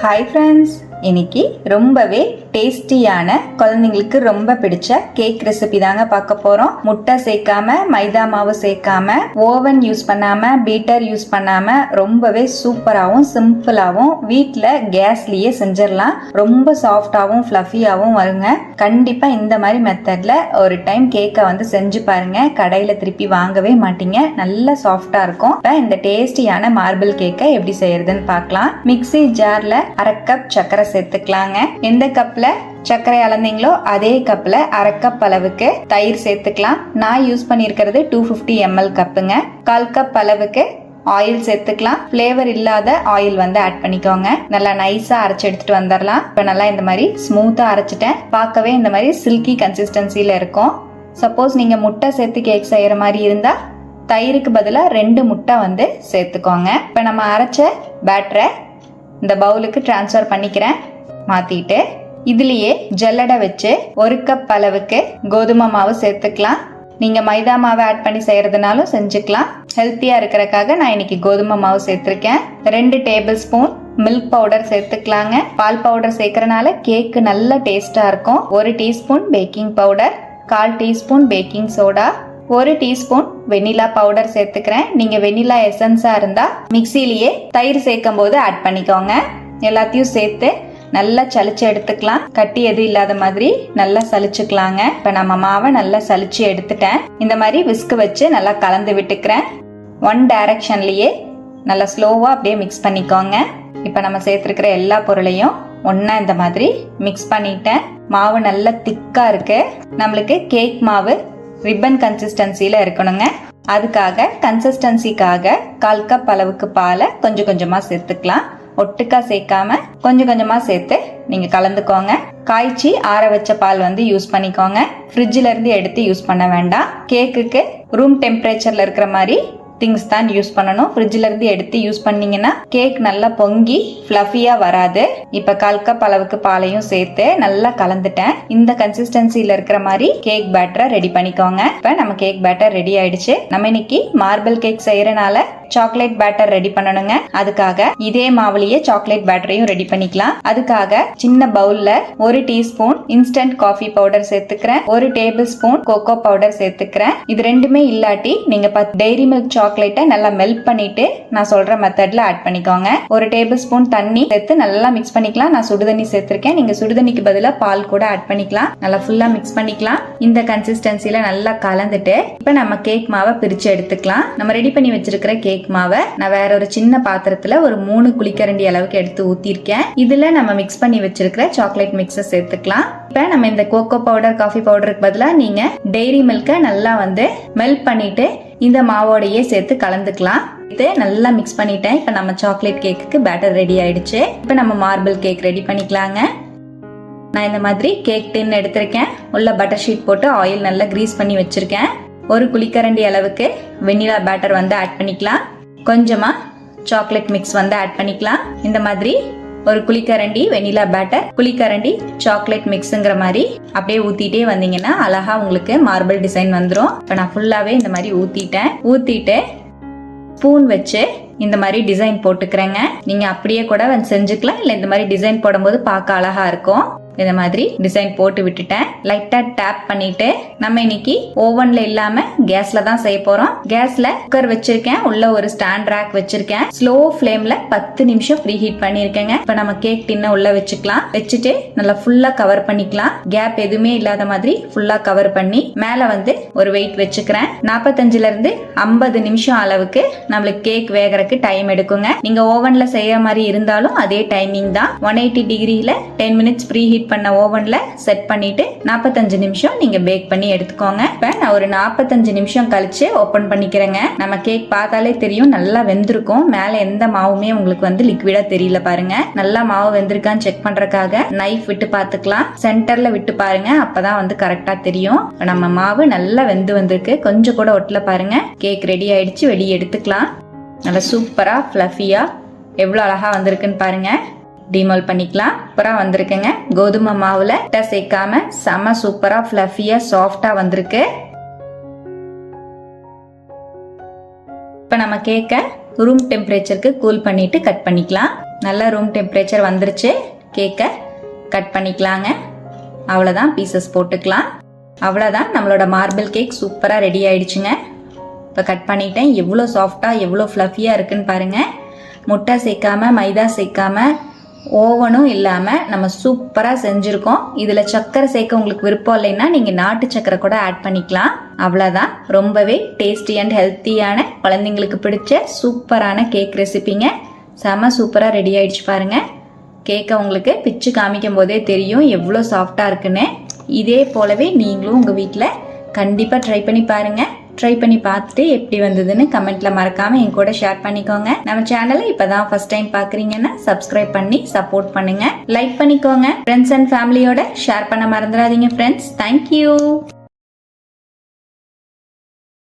Hi friends, இன்னைக்கு ரொம்பவே டேஸ்டியான குழந்தைங்களுக்கு ரொம்ப பிடிச்ச கேக் ரெசிபி தாங்க பார்க்க போறோம். முட்டை சேர்க்காம, மைதா மாவு சேர்க்காம, ஓவன் யூஸ் பண்ணாம, பீட்டர் யூஸ் பண்ணாம ரொம்பவே சூப்பராகவும் சிம்பிளாகவும் வீட்டில் கேஸ்லயே செஞ்சிடலாம். ரொம்ப சாஃப்டாகவும் ஃப்ளஃபியாகவும் வருங்க. கண்டிப்பா இந்த மாதிரி மெத்தட்ல ஒரு டைம் கேக்கை செஞ்சு பாருங்க. கடையில திருப்பி வாங்கவே மாட்டீங்க. நல்ல சாஃப்டா இருக்கும். இந்த டேஸ்டியான மார்பிள் கேக்கை எப்படி செய்யறதுன்னு பார்க்கலாம். மிக்ஸி ஜார்ல அரை கப் சர்க்கரை சேர்த்துக்கலாங்க. எந்த கப்ல சர்க்கரை அளந்தீங்களோ அதே கப்ல அரை கப் அளவுக்கு தயிர் சேர்த்துக்கலாம். நான் யூஸ் பண்ணியிருக்கிறது 250 ml கப்புங்க. 1/4 கப் அளவுக்கு ஆயில் சேர்த்துக்கலாம். ஃப்ளேவர் இல்லாத ஆயில் ஆட் பண்ணிக்கோங்க. நல்லா நைஸா அரைச்சு எடுத்துட்டு வந்துடலாம். இப்ப நல்லா இந்த மாதிரி ஸ்மூத்தா அரைச்சிட்டேன். பார்க்கவே இந்த மாதிரி சில்கி கன்சிஸ்டன்சில இருக்கும். சப்போஸ் நீங்க முட்டை சேர்த்து கேக் செய்யற மாதிரி இருந்தா தயிருக்கு பதிலாக 2 முட்டை சேர்த்துக்கோங்க. இப்ப நம்ம அரைச்ச பேட்டரை இந்த பவுலுக்கு டிரான்ஸ்ஃபர் பண்ணிக்கிறேன். மாத்திட்டு இதுலயே ஜல்லடை வச்சு 1 கப் அளவுக்கு கோதுமை மாவு சேர்த்துக்கலாம். நீங்க மைதா மாவை ஆட் பண்ணி செய்யறதுனாலும் செஞ்சுக்கலாம். ஹெல்த்தியா இருக்கிறதுக்காக நான் இன்னைக்கு கோதுமை மாவு சேர்த்திருக்கேன். 2 டேபிள் ஸ்பூன் மில்க் பவுடர் சேர்த்துக்கலாங்க. பால் பவுடர் சேர்க்கறனால கேக்கு நல்ல டேஸ்டா இருக்கும். 1 teaspoon baking powder, 1/4 teaspoon baking soda, 1 teaspoon vanilla powder சேர்த்துக்கிறேன். நீங்க வெனிலா எசன்ஸா இருந்தா மிக்சிலேயே தயிர் சேர்க்கும் போது ஆட் பண்ணிக்கோங்க. எல்லாத்தையும் சேர்த்து நல்லா சலிச்சு எடுத்துக்கலாம். கட்டி எதுவும் இல்லாத மாதிரி நல்லா சலிச்சுக்கலாங்க. இப்ப நம்ம மாவை நல்லா சலிச்சு எடுத்துட்டேன். இந்த மாதிரி விஸ்க் வச்சு நல்லா கலந்து விட்டுக்கிறேன். 1 டைரக்ஷன்லயே நல்லா ஸ்லோவா அப்படியே மிக்ஸ் பண்ணிக்கோங்க. இப்ப நம்ம சேர்த்திருக்கிற எல்லா பொருளையும் ஒன்னா இந்த மாதிரி மிக்ஸ் பண்ணிட்டேன். மாவு நல்லா திக்கா இருக்கு. நம்மளுக்கு கேக் மாவு ரிப்பன் கன்சிஸ்டன்சில இருக்கணுங்க. அதுக்காக கன்சிஸ்டன்சிக்காக 1/4 கப் அளவுக்கு பாலை கொஞ்சம் கொஞ்சமா சேர்த்துக்கலாம். ஒட்டுக்கா சேர்க்காம கொஞ்சம் கொஞ்சமா சேர்த்து நீங்க கலந்துக்கோங்க. காய்ச்சி ஆற வச்ச பால் யூஸ் பண்ணிக்கோங்க. ஃப்ரிட்ஜ்ல இருந்து எடுத்து யூஸ் பண்ண வேண்டாம். கேக்குக்கு ரூம் டெம்பரேச்சர்ல இருக்கிற மாதிரி திங்ஸ் தான் யூஸ் பண்ணணும். ஃப்ரிட்ஜ்ல இருந்து எடுத்து யூஸ் பண்ணீங்கன்னா கேக் நல்லா பொங்கி ஃப்ளஃபியா வராது. இப்ப 1/4 கப் அளவுக்கு பாலையும் சேர்த்து நல்லா கலந்துட்டேன். இந்த கன்சிஸ்டன்சில இருக்கிற மாதிரி கேக் பேட்டரை ரெடி பண்ணிக்கோங்க. இப்ப நம்ம கேக் பேட்டர் ரெடி ஆயிடுச்சு. நம்ம இன்னைக்கு மார்பிள் கேக் செய்யறனால சாக்லேட் பேட்டர் ரெடி பண்ணணுங்க. அதுக்காக இதே மாவுலயே சாக்லேட் பேட்டரையும் ரெடி பண்ணிக்கலாம். அதுக்காக சின்ன பவுல்ல 1 டீஸ்பூன் இன்ஸ்டன்ட் காஃபி பவுடர் சேர்த்துக்கிறேன். 1 டேபிள் ஸ்பூன் கோகோ பவுடர் சேர்த்துக்கிறேன். இது ரெண்டுமே இல்லாட்டி நீங்க டெய்ரி மில்க் சாக்லேட்டை நல்லா மெல்ட் பண்ணிட்டு நான் சொல்ற மெத்தட்ல ஆட் பண்ணிக்கோங்க. 1 டேபிள் ஸ்பூன் தண்ணி சேர்த்து நல்லா மிக்ஸ் பண்ணிக்கலாம். நான் சுடுதண்ணி சேர்த்திருக்கேன். நீங்க சுடுதண்ணிக்கு பதிலா பால் கூட ஆட் பண்ணிக்கலாம். நல்லா ஃபுல்லா மிக்ஸ் பண்ணிக்கலாம். இந்த கன்சிஸ்டன்சில நல்லா கலந்துட்டு இப்ப நம்ம கேக் மாவை பிரிச்சு எடுத்துக்கலாம். நம்ம ரெடி பண்ணி வச்சிருக்கிற கேக் மாவை நான் வேற ஒரு சின்ன பாத்திரத்துல ஒரு 3 குழிக்கரண்டி அளவுக்கு எடுத்து ஊத்திருக்கேன். இதுல நம்ம மிக்ஸ் பண்ணி வச்சிருக்கிற சாக்லேட் மிக்ஸ சேர்த்துக்கலாம். இப்ப நம்ம இந்த கோகோ பவுடர் காஃபி பவுடருக்கு பதிலா நீங்க டெய்ரி மில்க நல்லா மெல்ட் பண்ணிட்டு இந்த மாவோடையே சேர்த்து கலந்துக்கலாம். இது நல்லா மிக்ஸ் பண்ணிட்டேன். இப்ப நம்ம சாக்லேட் கேக்குக்கு பேட்டர் ரெடி ஆயிடுச்சு. இப்ப நம்ம மார்பிள் கேக் ரெடி பண்ணிக்கலாங்க. நான் இந்த மாதிரி கேக் டின் எடுத்திருக்கேன். உள்ள பட்டர் ஷீட் போட்டு ஆயில் நல்லா கிரீஸ் பண்ணி வச்சிருக்கேன். 1 குழிக்கரண்டி அளவுக்கு வெனிலா பேட்டர் ஆட் பண்ணிக்கலாம். கொஞ்சமா சாக்லேட் மிக்ஸ் ஆட் பண்ணிக்கலாம். இந்த மாதிரி 1 குழிக்கரண்டி வெனிலா பேட்டர், குழிக்கரண்டி சாக்லேட் மிக்ஸ்ங்கிற மாதிரி அப்படியே ஊத்திட்டே வந்தீங்கன்னா அழகா உங்களுக்கு மார்பிள் டிசைன் வந்துடும். இப்ப நான் ஃபுல்லாவே இந்த மாதிரி ஊத்திட்டு ஸ்பூன் வச்சு இந்த மாதிரி டிசைன் போட்டுக்கிறேங்க. நீங்க அப்படியே கூட செஞ்சுக்கலாம். இல்ல இந்த மாதிரி டிசைன் போடும்போது பார்க்க அழகா இருக்கும். இந்த மாதிரி டிசைன் போட்டு விட்டுட்டேன். லைட்டா டேப் பண்ணிட்டு நம்ம இன்னைக்கு ஓவன்ல இல்லாம கேஸ்ல தான் செய்ய போறோம். கேஸ்ல குக்கர் வச்சிருக்கேன். உள்ள ஒரு ஸ்டாண்ட் ரேக் வச்சிருக்கேன். ஸ்லோ ஃப்ளேம்ல 10 நிமிஷம் ப்ரீ ஹீட் பண்ணிருக்கேங்க. இப்ப நம்ம கேக் டின்ன உள்ள வச்சுக்கலாம். வச்சுட்டு நல்லா ஃபுல்லா கவர் பண்ணிக்கலாம். கேப் எதுவுமே இல்லாத மாதிரி ஃபுல்லா கவர் பண்ணி மேல ஒரு வெயிட் வச்சுக்கிறேன். 45ல இருந்து 50 நிமிஷம் அளவுக்கு நம்மளுக்கு கேக் வேகறதுக்கு டைம் எடுக்குங்க. நீங்க ஓவன்ல செய்யற மாதிரி இருந்தாலும் அதே டைமிங் தான். 180 டிகிரில 10 மினிட்ஸ் ப்ரீ ஹீட் பண்ண ஓவன்ல செட் பண்ணிட்டு 45 நிமிஷம் நீங்க பேக் பண்ணி எடுத்துக்கோங்க. இப்ப நான் ஒரு 45 நிமிஷம் கழிச்சு ஓபன் பண்ணிக்கிறேங்க. நம்ம கேக் பார்த்தாலே தெரியும் நல்லா வெந்திருக்கும். மேல எந்த மாவுமே உங்களுக்கு லிக்விடா தெரியல பாருங்க. நல்லா மாவு வெந்திருக்கான்னு செக் பண்றதுக்காக நைஃப் விட்டு பாத்துக்கலாம். சென்டர்ல விட்டு பாருங்க. அப்பதான் கரெக்டா தெரியும். நம்ம மாவு நல்லா வெந்து வந்திருக்கு. கொஞ்சம் கூட ஒட்டல பாருங்க. கேக் ரெடி ஆயிடுச்சு. வெளியே எடுத்துக்கலாம். நல்லா சூப்பரா ஃப்ளஃபியா எவ்வளவு அழகா வந்திருக்குன்னு பாருங்க. டிமோல் பண்ணிக்கலாம். சூப்பரா வந்திருக்குங்க. கோதுமை மாவுல சேர்க்காம செம சூப்பரா ஃப்ளஃபியா சாஃப்டா வந்திருக்கு. இப்ப நம்ம கேக்க ரூம் டெம்பரேச்சருக்கு கூல் பண்ணிட்டு கட் பண்ணிக்கலாம். நல்லா ரூம் டெம்பரேச்சர் வந்துருச்சு. கேக்கை கட் பண்ணிக்கலாங்க. அவ்வளோதான், பீசஸ் போட்டுக்கலாம். அவ்வளோதான், நம்மளோட மார்பிள் கேக் சூப்பராக ரெடி ஆயிடுச்சுங்க. இப்போ கட் பண்ணிட்டேன். எவ்வளோ சாஃப்டாக எவ்வளோ ஃப்ளஃபியாக இருக்குன்னு பாருங்கள். முட்டை சேர்க்காம மைதா சேர்க்காம ஓவனும் இல்லாமல் நம்ம சூப்பராக செஞ்சுருக்கோம். இதில் சர்க்கரை சேர்க்க உங்களுக்கு விருப்பம் இல்லைன்னா நீங்கள் நாட்டு சர்க்கரை கூட ஆட் பண்ணிக்கலாம். அவ்வளோதான், ரொம்பவே டேஸ்டி அண்ட் ஹெல்த்தியான குழந்தைங்களுக்கு பிடிச்ச சூப்பரான கேக் ரெசிபிங்க. செம சூப்பராக ரெடி ஆயிடுச்சு பாருங்கள். கேக்கை உங்களுக்கு பிச்சு காமிக்கும் போதே தெரியும் எவ்வளோ சாஃப்டாக இருக்குன்னு. இதே போலவே நீங்களும் உங்கள் வீட்டில் கண்டிப்பாக ட்ரை பண்ணி பாருங்கள். ட்ரை பண்ணி பார்த்துட்டு எப்படி வந்ததுன்னு கமெண்ட்ல மறக்காம என் கூட ஷேர் பண்ணிக்கோங்க. நம்ம சேனலை இப்பதான் ஃபர்ஸ்ட் டைம் பாக்குறீங்கன்னா சப்ஸ்கிரைப் பண்ணி சப்போர்ட் பண்ணுங்க. லைக் பண்ணிக்கோங்க. ஃப்ரெண்ட்ஸ் அண்ட் ஃபேமிலியோட ஷேர் பண்ண மறந்துடாதீங்க ஃப்ரெண்ட்ஸ். தேங்க்யூ.